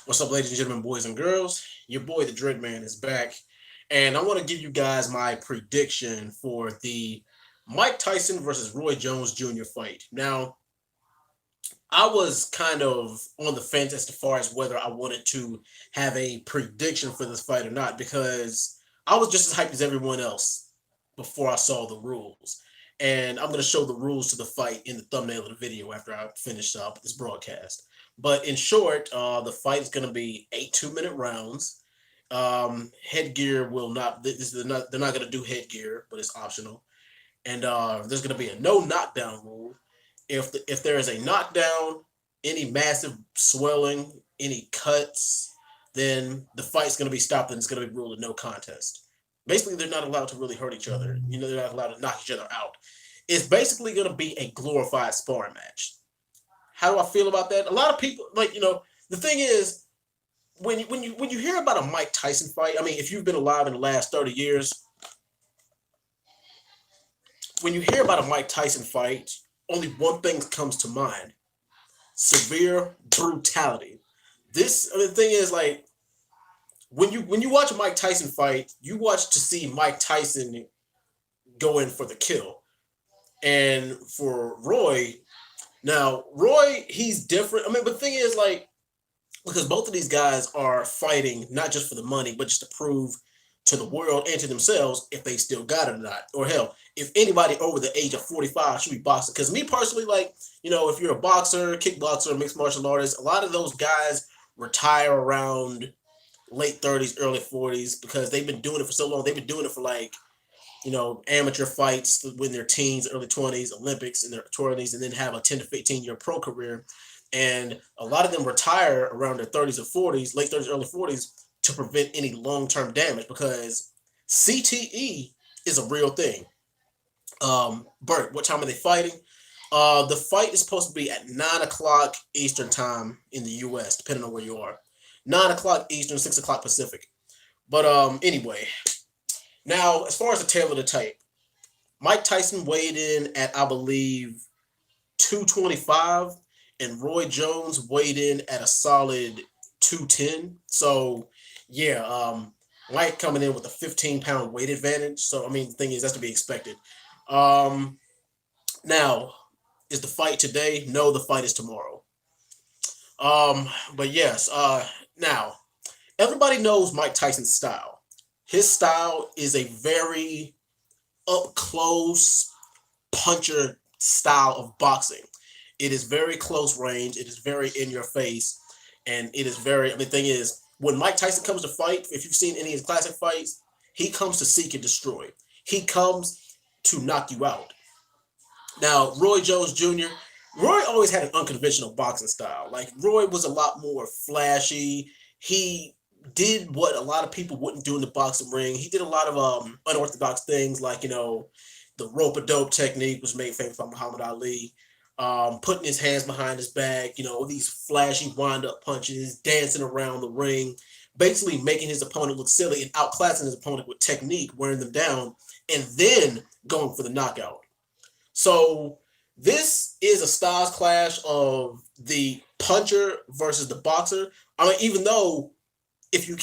What's up, ladies and gentlemen, boys and girls? Your boy, the Dread Man, is back, and I want to give you guys my prediction for the Mike Tyson versus Roy Jones Jr. fight. Now, I was kind of on the fence as far as whether I wanted to have a prediction for this fight or not because I was just as hyped as everyone else before I saw the rules. And I'm going to show the rules to the fight in the thumbnail of the video after I finish up this broadcast. But in short, the fight is going to be 8 2-minute rounds. Headgear will not. They're not going to do headgear, but it's optional. And there's going to be a no knockdown rule. If there is a knockdown, any massive swelling, any cuts, then the fight's going to be stopped and it's going to be ruled a no contest. Basically, they're not allowed to really hurt each other. They're not allowed to knock each other out. It's basically going to be a glorified sparring match. How do I feel about that? A lot of people, the thing is, when you hear about a Mike Tyson fight, I mean, if you've been alive in the last 30 years, when you hear about a Mike Tyson fight, only one thing comes to mind: severe brutality. The thing is, like, when you watch a Mike Tyson fight, you watch to see Mike Tyson go in for the kill. And for Roy, he's different. I mean, but the thing is, like, because both of these guys are fighting not just for the money, but just to prove to the world and to themselves if they still got it or not. Or hell, if anybody over the age of 45 should be boxing. Because me personally, like, if you're a boxer, kickboxer, mixed martial artist, a lot of those guys retire around late 30s, early 40s because they've been doing it for so long. They've been doing it for like, amateur fights when they're teens, early 20s, Olympics in their 20s, and then have a 10 to 15 year pro career. And a lot of them retire around their 30s or 40s, late 30s, early 40s, to prevent any long-term damage because CTE is a real thing. Bert, what time are they fighting? The fight is supposed to be at 9 o'clock Eastern time in the U.S., depending on where you are. 9 o'clock Eastern, 6 o'clock Pacific. But anyway, now, as far as the tail of the tape, Mike Tyson weighed in at, I believe, 225, and Roy Jones weighed in at a solid 210. So, yeah, Mike coming in with a 15-pound weight advantage. So, I mean, the thing is, that's to be expected. Now, is the fight today? No, the fight is tomorrow. But yes, now, everybody knows Mike Tyson's style. His style is a very up close puncher style of boxing. It is very close range. It is very in your face, and it is very. I mean, the thing is, when Mike Tyson comes to fight, if you've seen any of his classic fights, he comes to seek and destroy. He comes to knock you out. Now, Roy Jones Jr. Roy always had an unconventional boxing style. Like, Roy was a lot more flashy. He did what a lot of people wouldn't do in the boxing ring. He did a lot of unorthodox things, like, the rope a dope technique was made famous by Muhammad Ali. Putting his hands behind his back, these flashy wind-up punches, dancing around the ring, basically making his opponent look silly and outclassing his opponent with technique, wearing them down, and then going for the knockout. So this is a styles clash of the puncher versus the boxer. I mean, even though if you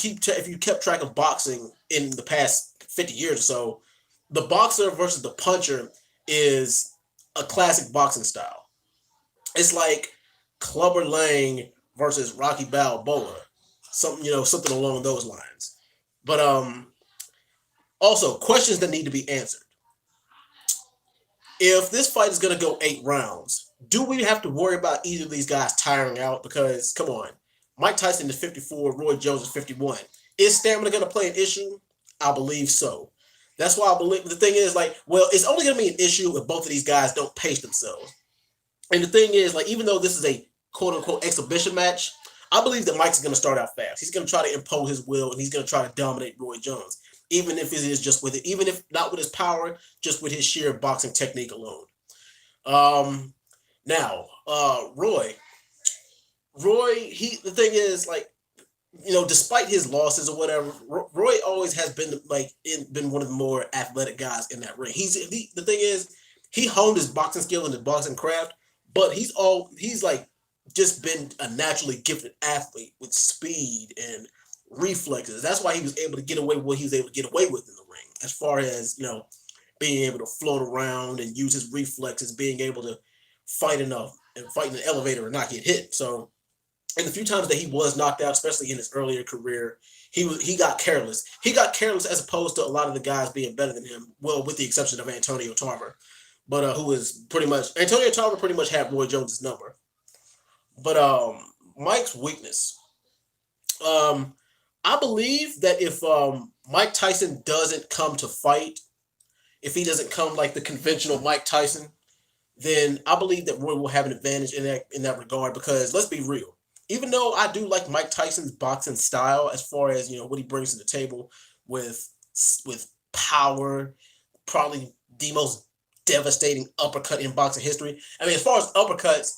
kept track of boxing in the past 50 years or so, the boxer versus the puncher is a classic boxing style. It's like Clubber Lang versus Rocky Balboa, something along those lines. But also questions that need to be answered. If this fight is going to go 8 rounds, do we have to worry about either of these guys tiring out? Because, come on, Mike Tyson is 54, Roy Jones is 51. Is stamina going to play an issue? I believe so. That's why I believe the thing is, like, well, it's only going to be an issue if both of these guys don't pace themselves. And the thing is, like, even though this is a quote-unquote exhibition match, I believe that Mike's going to start out fast. He's going to try to impose his will, and he's going to try to dominate Roy Jones, even if it is just with it, even if not with his power, just with his sheer boxing technique alone. Now, Roy, the thing is, like, despite his losses or whatever, Roy always has been been one of the more athletic guys in that ring. The thing is, he honed his boxing skill and his boxing craft, but he's like just been a naturally gifted athlete with speed and reflexes. That's why he was able to get away with what he was able to get away with in the ring. As far as being able to float around and use his reflexes, being able to fight enough and fight in an elevator and not get hit. So, and the few times that he was knocked out, especially in his earlier career, he got careless. He got careless as opposed to a lot of the guys being better than him. Well, with the exception of Antonio Tarver, but who is pretty much Antonio Tarver pretty much had Roy Jones's number. But Mike's weakness. Um, I believe that if Mike Tyson doesn't come to fight, if he doesn't come like the conventional Mike Tyson, then I believe that Roy will have an advantage in that regard. Because let's be real, even though I do like Mike Tyson's boxing style as far as what he brings to the table with with power, probably the most devastating uppercut in boxing history. I mean, as far as uppercuts,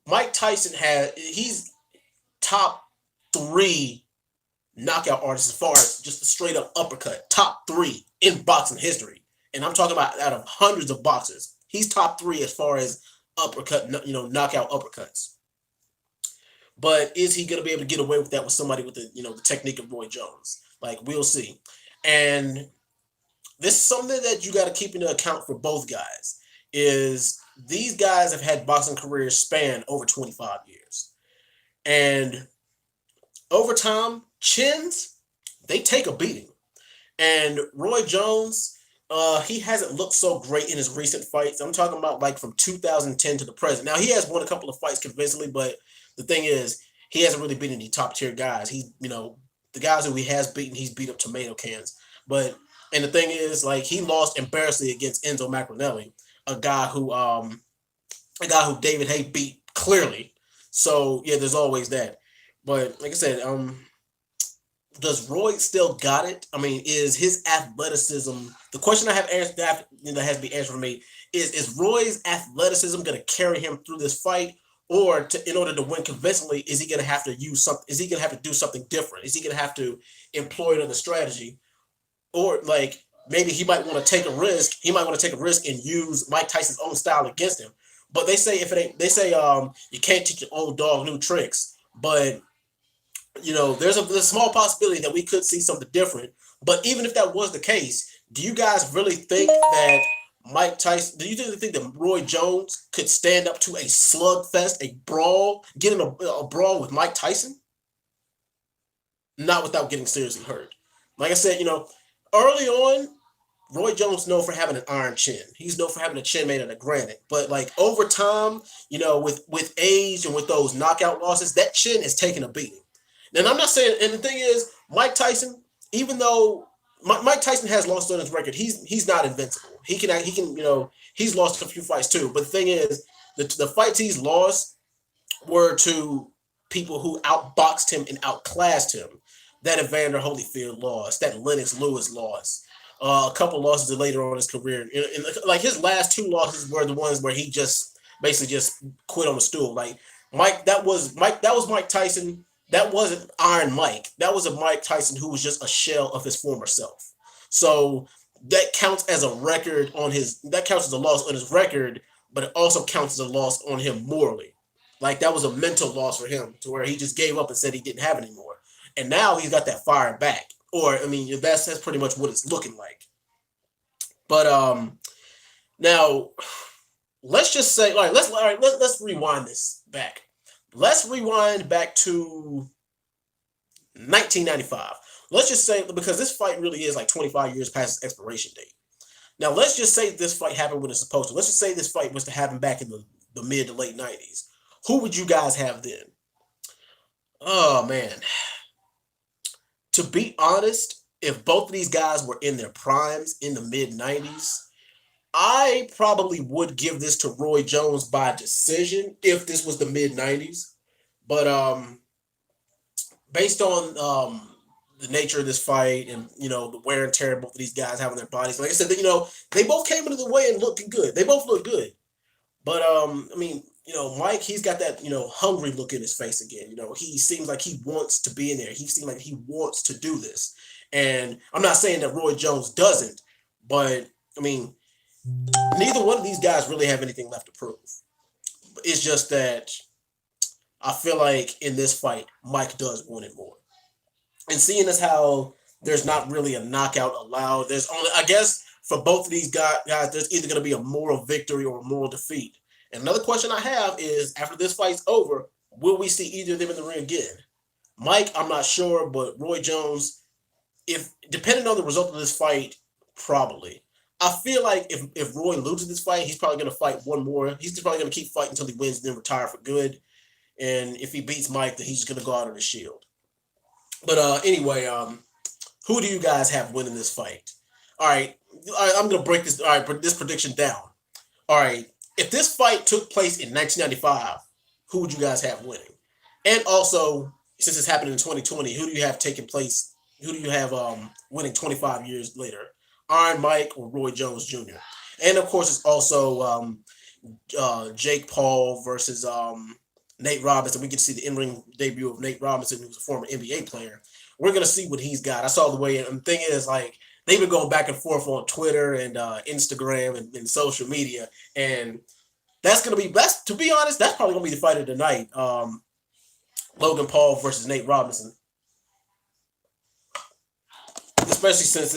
Mike Tyson he's top three knockout artists as far as just a straight up uppercut. Top three in boxing history. And I'm talking about out of hundreds of boxers. He's top three as far as uppercut, knockout uppercuts. But is he going to be able to get away with that with somebody with the technique of Roy Jones? Like, we'll see. And this is something that you got to keep into account for both guys. Is these guys have had boxing careers span over 25 years. And over time, chins, they take a beating. And Roy Jones, he hasn't looked so great in his recent fights. I'm talking about like from 2010 to the present. Now, he has won a couple of fights convincingly, but the thing is, he hasn't really beaten any top tier guys. The guys who he has beaten, he's beat up tomato cans. And the thing is, like, he lost embarrassingly against Enzo Macronelli, a guy who David Haye beat clearly. So yeah, there's always that. But like I said, does Roy still got it? I mean, is his athleticism the question I have answered that has to be answered for me is Roy's athleticism going to carry him through this fight, or in order to win convincingly, is he going to have to use something? Is he going to have to do something different? Is he going to have to employ another strategy, or like maybe he might want to take a risk? He might want to take a risk and use Mike Tyson's own style against him. But they say you can't teach your old dog new tricks, but there's a small possibility that we could see something different. But even if that was the case, do you guys really think that Mike Tyson, do you really think that Roy Jones could stand up to a slugfest, a brawl, get in a brawl with Mike Tyson? Not without getting seriously hurt. Like I said, early on, Roy Jones known for having an iron chin. He's known for having a chin made out of granite. But like over time, with age and with those knockout losses, that chin is taking a beating. And I'm not saying, and the thing is, Mike Tyson, even though Mike Tyson has lost on his record, he's not invincible. He's lost a few fights too. But the thing is, the fights he's lost were to people who outboxed him and outclassed him. That Evander Holyfield lost, that Lennox Lewis lost, a couple losses later on in his career. And like his last two losses were the ones where he just basically just quit on the stool. Like that was Mike Tyson. That wasn't Iron Mike. That was a Mike Tyson who was just a shell of his former self. So that counts as a that counts as a loss on his record, but it also counts as a loss on him morally. Like that was a mental loss for him to where he just gave up and said he didn't have it anymore. And now he's got that fire back. Or I mean, that's pretty much what it's looking like. But now let's just say, let's rewind this back. Let's rewind back to 1995. Let's just say, because this fight really is like 25 years past its expiration date. Now, let's just say this fight happened when it's supposed to. Let's just say this fight was to happen back in the mid to late 90s. Who would you guys have then? Oh, man. To be honest, if both of these guys were in their primes in the mid 90s, I probably would give this to Roy Jones by decision if this was the mid 90s. But based on the nature of this fight and the wear and tear both of these guys have on their bodies, like I said, they both came into the way and looking good. They both look good. But I mean, Mike, he's got that hungry look in his face again. He seems like he wants to be in there. He seems like he wants to do this. And I'm not saying that Roy Jones doesn't, but I mean, neither one of these guys really have anything left to prove. It's just that I feel like in this fight, Mike does win it more. And seeing as how there's not really a knockout allowed, there's only, I guess, for both of these guys, there's either going to be a moral victory or a moral defeat. And another question I have is, after this fight's over, will we see either of them in the ring again? Mike, I'm not sure, but Roy Jones, if depending on the result of this fight, probably. I feel like if Roy loses this fight, he's probably going to fight one more. He's probably going to keep fighting until he wins, and then retire for good. And if he beats Mike, then he's just going to go out on a shield. But anyway, who do you guys have winning this fight? All right, I'm gonna break this. All right, this prediction down. All right, if this fight took place in 1995, who would you guys have winning? And also, since it's happening in 2020, who do you have taking place? Who do you have winning 25 years later? Iron Mike or Roy Jones Jr. And of course, it's also Jake Paul versus Nate Robinson. We get to see the in-ring debut of Nate Robinson, who's a former NBA player. We're gonna see what he's got. I saw the way, and the thing is, like, they've been going back and forth on Twitter and Instagram and social media, and that's to be honest, that's probably gonna be the fight of the night. Logan Paul versus Nate Robinson, especially since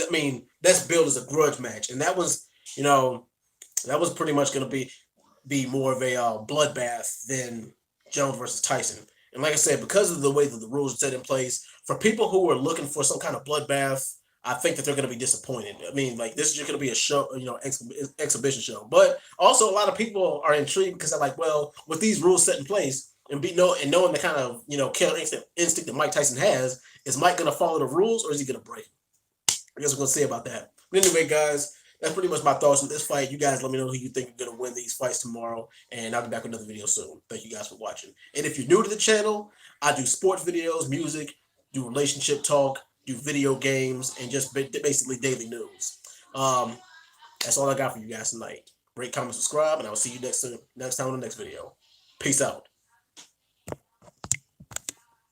that's billed as a grudge match, and that was that was pretty much gonna be more of a bloodbath than Jones versus Tyson. And like I said, because of the way that the rules are set in place, for people who are looking for some kind of bloodbath, I think that they're going to be disappointed. I mean, like, this is just going to be a show, exhibition show. But also, a lot of people are intrigued because they're like, well, with these rules set in place and knowing the kind of killer instinct that Mike Tyson has, is Mike going to follow the rules or is he going to break them? I guess we're going to see about that. But anyway, guys, that's pretty much my thoughts on this fight. You guys let me know who you think are going to win these fights tomorrow, and I'll be back with another video soon. Thank you guys for watching. And if you're new to the channel, I do sports videos, music, do relationship talk, do video games, and just basically daily news. That's all I got for you guys tonight. Rate, comment, subscribe, and I will see you next time on the next video. Peace out.